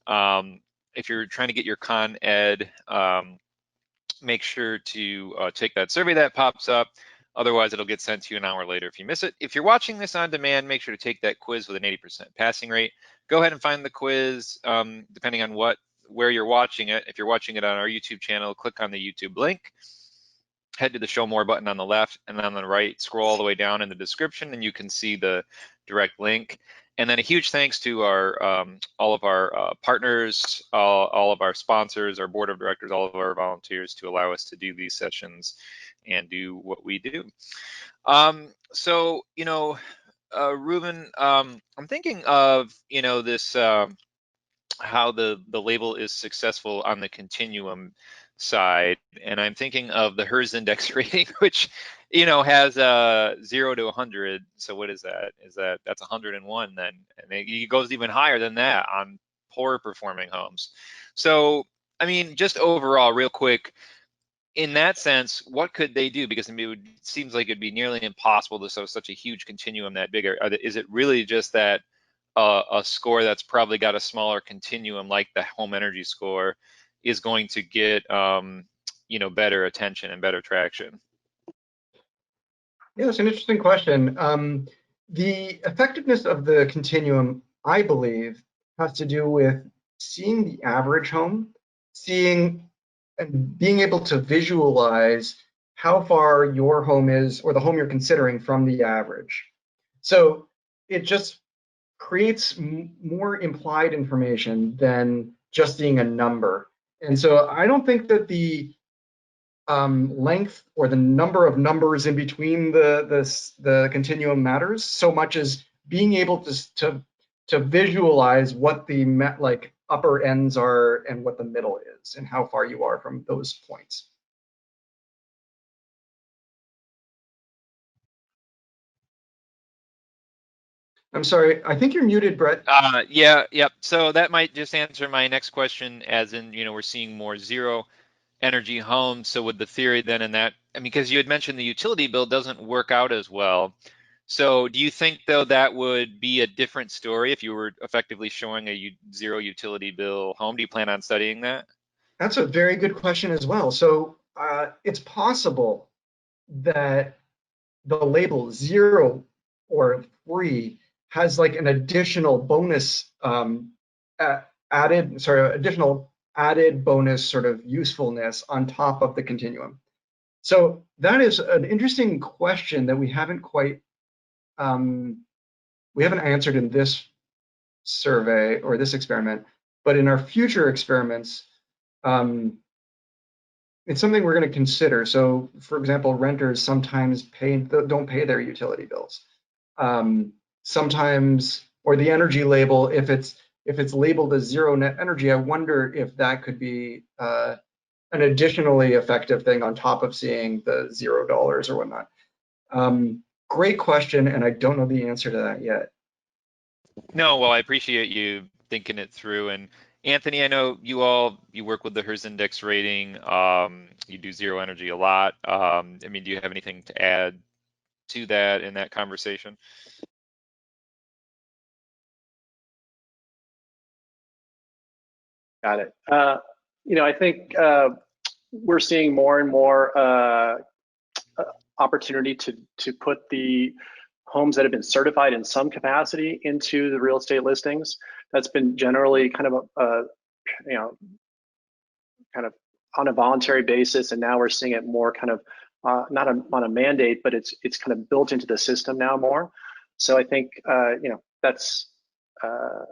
if you're trying to get your Con Ed, make sure to take that survey that pops up. Otherwise, it'll get sent to you an hour later if you miss it. If you're watching this on demand, make sure to take that quiz with an 80% passing rate. Go ahead and find the quiz, depending on where you're watching it. If you're watching it on our YouTube channel, click on the YouTube link, head to the Show More button on the left, and on the right, scroll all the way down in the description, and you can see the direct link. And then a huge thanks to all of our partners, all of our sponsors, our board of directors, all of our volunteers to allow us to do these sessions and do what we do. So, Reuven, I'm thinking of, this, how the label is successful on the continuum side, and I'm thinking of the HERS index rating, which has 0 to 100. So what is that? That's 101 then, and it goes even higher than that on poor performing homes. So I mean, just overall, real quick, in that sense, what could they do? Because it seems like it'd be nearly impossible to show such a huge continuum that big. Is it really just that a score that's probably got a smaller continuum, like the home energy score, is going to get better attention and better traction? Yeah, it's an interesting question. The effectiveness of the continuum, I believe, has to do with seeing the average home, seeing and being able to visualize how far your home is, or the home you're considering, from the average. So it just creates more implied information than just being a number. And so I don't think that the length or the number of numbers in between the continuum matters so much as being able to visualize what the upper ends are and what the middle is and how far you are from those points. I'm sorry, I think you're muted, Brett. Yep. So that might just answer my next question, as in, we're seeing more zero energy homes. So would the theory then in that, because you had mentioned the utility bill doesn't work out as well. So do you think, though, that would be a different story if you were effectively showing a zero utility bill home? Do you plan on studying that? That's a very good question as well. So it's possible that the label 0 or 3 has like an additional bonus additional added bonus sort of usefulness on top of the continuum. So that is an interesting question that we haven't quite answered in this survey or this experiment, but in our future experiments, it's something we're going to consider. So, for example, renters sometimes don't pay their utility bills. Sometimes, or the energy label, if it's labeled as zero net energy, I wonder if that could be an additionally effective thing on top of seeing the $0 or whatnot. Great question, and I don't know the answer to that yet. No, well, I appreciate you thinking it through. And Anthony, I know you work with the HERS index rating. You do zero energy a lot. Do you have anything to add to that in that conversation? Got it. I think we're seeing more and more opportunity to put the homes that have been certified in some capacity into the real estate listings. That's been generally kind of kind of on a voluntary basis, and now we're seeing it more kind of not on a mandate, but it's kind of built into the system now more. So I think that's a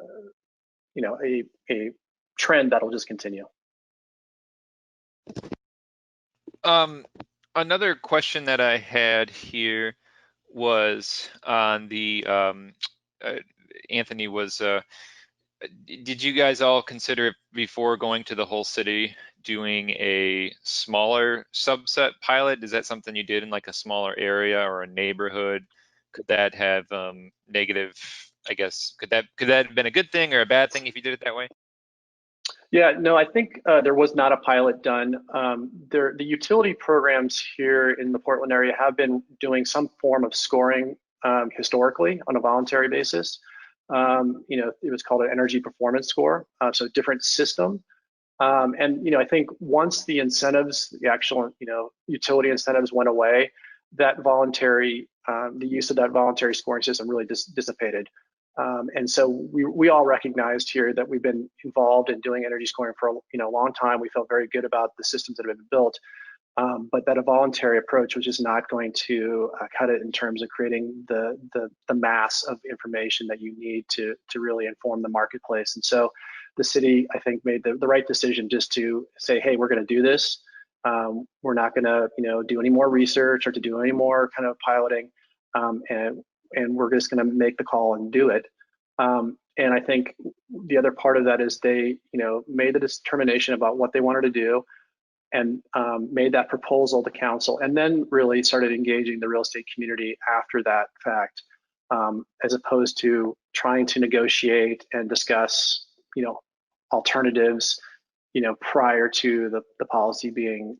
trend that'll just continue. Another question that I had here was on the Anthony was did you guys all consider before going to the whole city doing a smaller subset pilot? Is that something you did in like a smaller area or a neighborhood? Could that have negative, I guess, could that have been a good thing or a bad thing if you did it that way? Yeah, no, I think there was not a pilot done. The utility programs here in the Portland area have been doing some form of scoring historically on a voluntary basis. It was called an energy performance score, so different system. And I think once the incentives, the actual utility incentives went away, that voluntary, the use of that voluntary scoring system really dissipated. And so we all recognized here that we've been involved in doing energy scoring for a long time. We felt very good about the systems that have been built, but that a voluntary approach was just not going to cut it in terms of creating the mass of information that you need to really inform the marketplace. And so the city, I think, made the right decision just to say, hey, we're going to do this. We're not going to do any more research or to do any more kind of piloting, and we're just going to make the call and do it. And I think the other part of that is they made the determination about what they wanted to do, and made that proposal to council, and then really started engaging the real estate community after that fact, as opposed to trying to negotiate and discuss alternatives prior to the policy being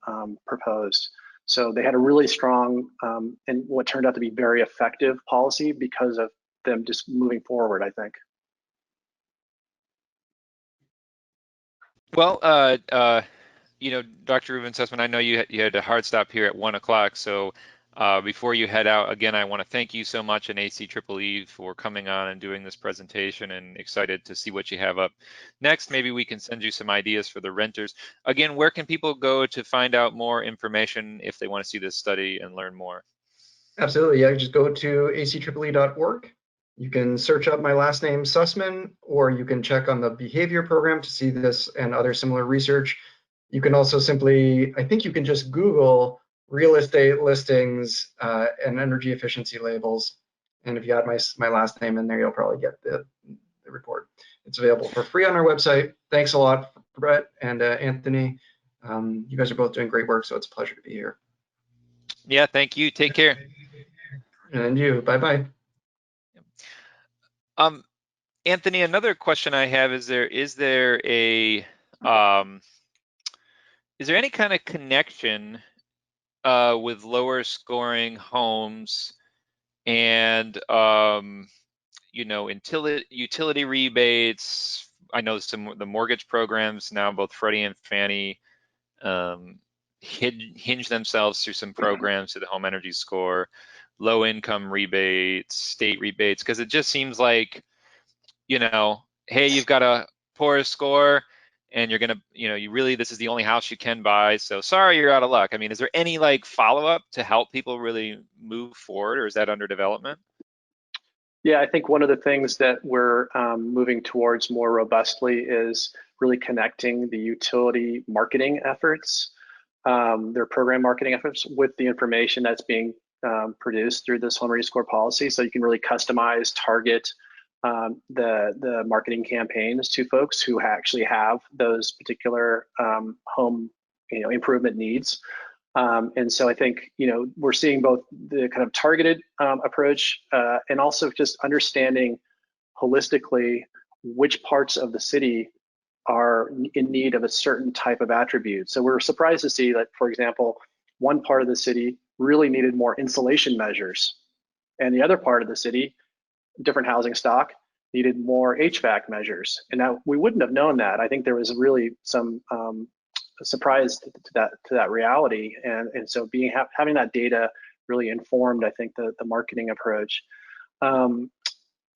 proposed. So they had a really strong and what turned out to be very effective policy because of them just moving forward, I think. Well, Dr. Reuven Sussman, I know you had a hard stop here at 1 o'clock. So before you head out, again, I want to thank you so much and ACEEE for coming on and doing this presentation, and excited to see what you have up next. Maybe we can send you some ideas for the renters. Again, where can people go to find out more information if they want to see this study and learn more? Absolutely, yeah, just go to ACEEE.org. You can search up my last name, Sussman, or you can check on the behavior program to see this and other similar research. You can also simply, I think you can just Google real estate listings and energy efficiency labels. And if you add my last name in there, you'll probably get the report. It's available for free on our website. Thanks a lot, Brett and Anthony. You guys are both doing great work, so it's a pleasure to be here. Yeah, thank you. Take care. And you, bye-bye. Anthony, another question I have is there any kind of connection with lower scoring homes and utility rebates? I know the mortgage programs now, both Freddie and Fannie, hinge themselves through some programs to the home energy score, low income rebates, state rebates, because it just seems like, hey, you've got a poor score and you're gonna, this is the only house you can buy, so sorry, you're out of luck. I mean, is there any follow-up to help people really move forward, or is that under development? Yeah, I think one of the things that we're moving towards more robustly is really connecting the utility marketing efforts, their program marketing efforts, with the information that's being produced through this home energy score policy, so you can really customize, target the marketing campaigns to folks who actually have those particular home improvement needs. And so I think we're seeing both the kind of targeted approach and also just understanding holistically which parts of the city are in need of a certain type of attribute. So we're surprised to see that, for example, one part of the city really needed more insulation measures, and the other part of the city, different housing stock, needed more HVAC measures. And now we wouldn't have known that. I think there was really some surprise to that reality. And so having that data really informed, I think, the marketing approach. And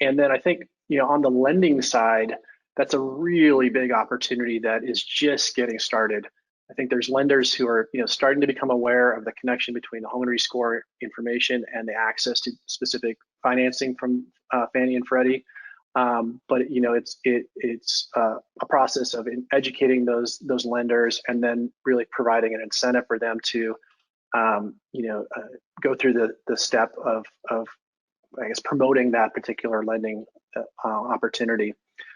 then I think, on the lending side, that's a really big opportunity that is just getting started. I think there's lenders who are, starting to become aware of the connection between the home energy score information and the access to specific financing from Fannie and Freddie. But it's a process of educating those lenders and then really providing an incentive for them to go through the step of I guess promoting that particular lending opportunity.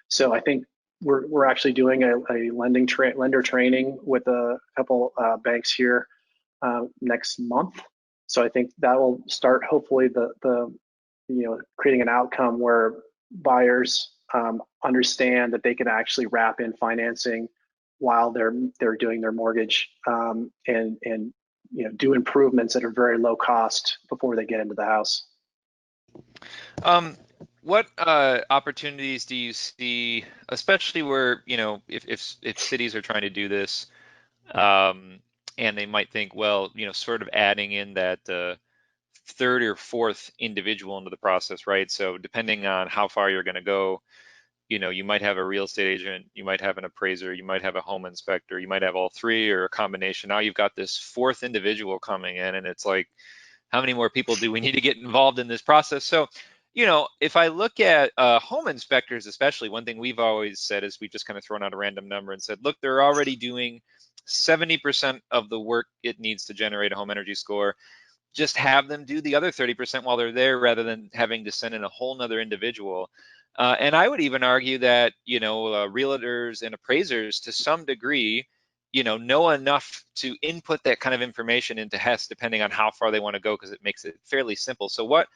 So I think we're actually doing a lender training with a couple banks here next month. So I think that will start hopefully the creating an outcome where buyers understand that they can actually wrap in financing while they're doing their mortgage and do improvements that are very low cost before they get into the house. What opportunities do you see, especially where, if cities are trying to do this, and they might think, well, sort of adding in that third or fourth individual into the process, right? So depending on how far you're going to go, you might have a real estate agent, you might have an appraiser, you might have a home inspector, you might have all three or a combination. Now you've got this fourth individual coming in, and it's like, how many more people do we need to get involved in this process? So, if I look at home inspectors, especially, one thing we've always said is we've just kind of thrown out a random number and said, look, they're already doing 70% of the work it needs to generate a home energy score. Just have them do the other 30% while they're there rather than having to send in a whole nother individual. And I would even argue that, realtors and appraisers to some degree, know enough to input that kind of information into HES depending on how far they want to go, because it makes it fairly simple. So what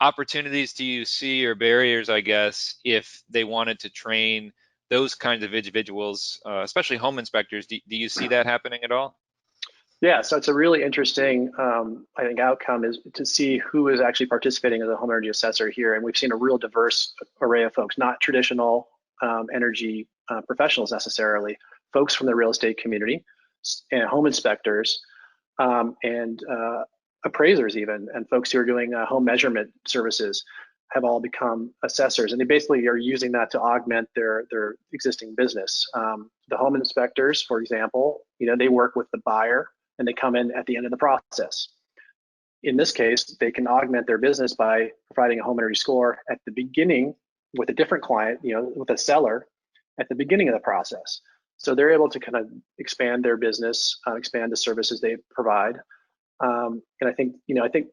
opportunities do you see, or barriers, I guess, if they wanted to train those kinds of individuals, especially home inspectors? Do you see that happening at all? Yeah, so it's a really interesting, I think, outcome is to see who is actually participating as a home energy assessor here. And we've seen a real diverse array of folks, not traditional energy professionals necessarily, folks from the real estate community and home inspectors and appraisers even, and folks who are doing home measurement services have all become assessors. And they basically are using that to augment their existing business. The home inspectors, for example, they work with the buyer and they come in at the end of the process. In this case, they can augment their business by providing a home energy score at the beginning with a different client, with a seller at the beginning of the process. So they're able to kind of expand their business, expand the services they provide. And I think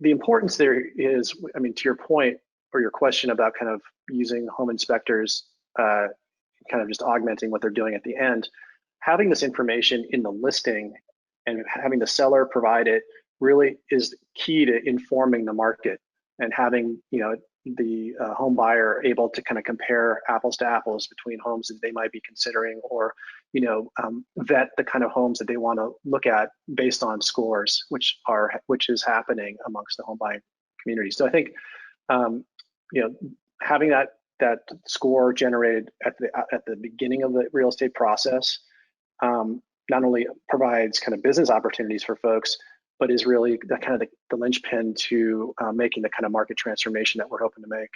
the importance there is, to your point or your question about kind of using home inspectors, kind of just augmenting what they're doing at the end, having this information in the listing and having the seller provide it really is key to informing the market and having the home buyer able to kind of compare apples to apples between homes that they might be considering, or vet the kind of homes that they want to look at based on scores, which is happening amongst the home buying community. So I think having that score generated at the beginning of the real estate process not only provides kind of business opportunities for folks, but is really the linchpin to making the kind of market transformation that we're hoping to make.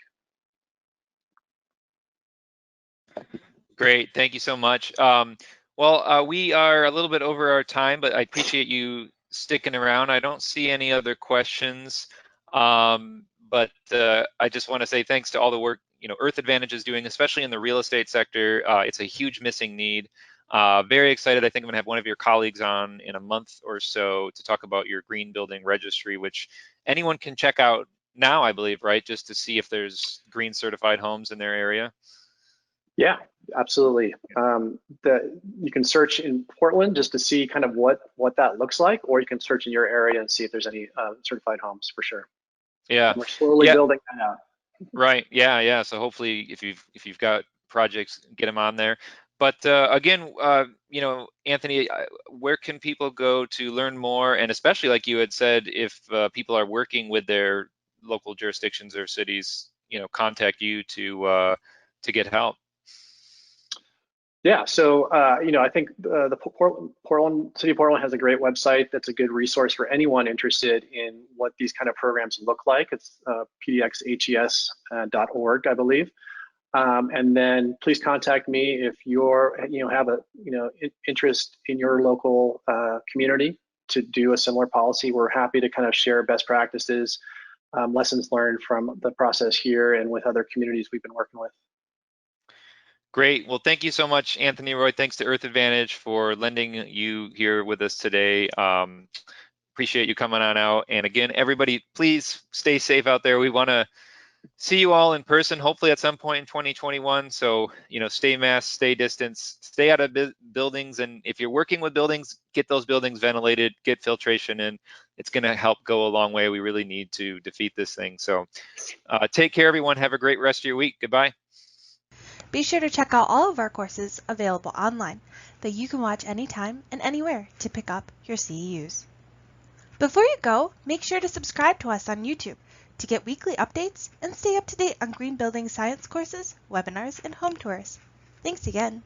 Great, thank you so much. We are a little bit over our time, but I appreciate you sticking around. I don't see any other questions, but I just want to say thanks to all the work Earth Advantage is doing, especially in the real estate sector. It's a huge missing need. Very excited. I think I'm going to have one of your colleagues on in a month or so to talk about your green building registry, which anyone can check out now, I believe, right? Just to see if there's green certified homes in their area. Yeah, absolutely. You can search in Portland just to see kind of what that looks like, or you can search in your area and see if there's any certified homes for sure. Yeah, and we're slowly building that out. Right. Yeah. So hopefully, if you've got projects, get them on there. But again, Anthony, where can people go to learn more? And especially, like you had said, if people are working with their local jurisdictions or cities, contact you to get help? Yeah, so I think the City of Portland has a great website that's a good resource for anyone interested in what these kind of programs look like. It's pdxhes.org, I believe. And then please contact me if you're have a interest in your local community to do a similar policy. We're happy to kind of share best practices, lessons learned from the process here and with other communities we've been working with. Great. Well, thank you so much, Anthony Roy. Thanks to Earth Advantage for lending you here with us today. Appreciate you coming on out. And again, everybody, please stay safe out there. We want to see you all in person, hopefully at some point in 2021. So, stay masked, stay distanced, stay out of buildings. And if you're working with buildings, get those buildings ventilated, get filtration in. It's going to help go a long way. We really need to defeat this thing. So take care, everyone. Have a great rest of your week. Goodbye. Be sure to check out all of our courses available online that you can watch anytime and anywhere to pick up your CEUs. Before you go, make sure to subscribe to us on YouTube to get weekly updates and stay up to date on green building science courses, webinars, and home tours. Thanks again.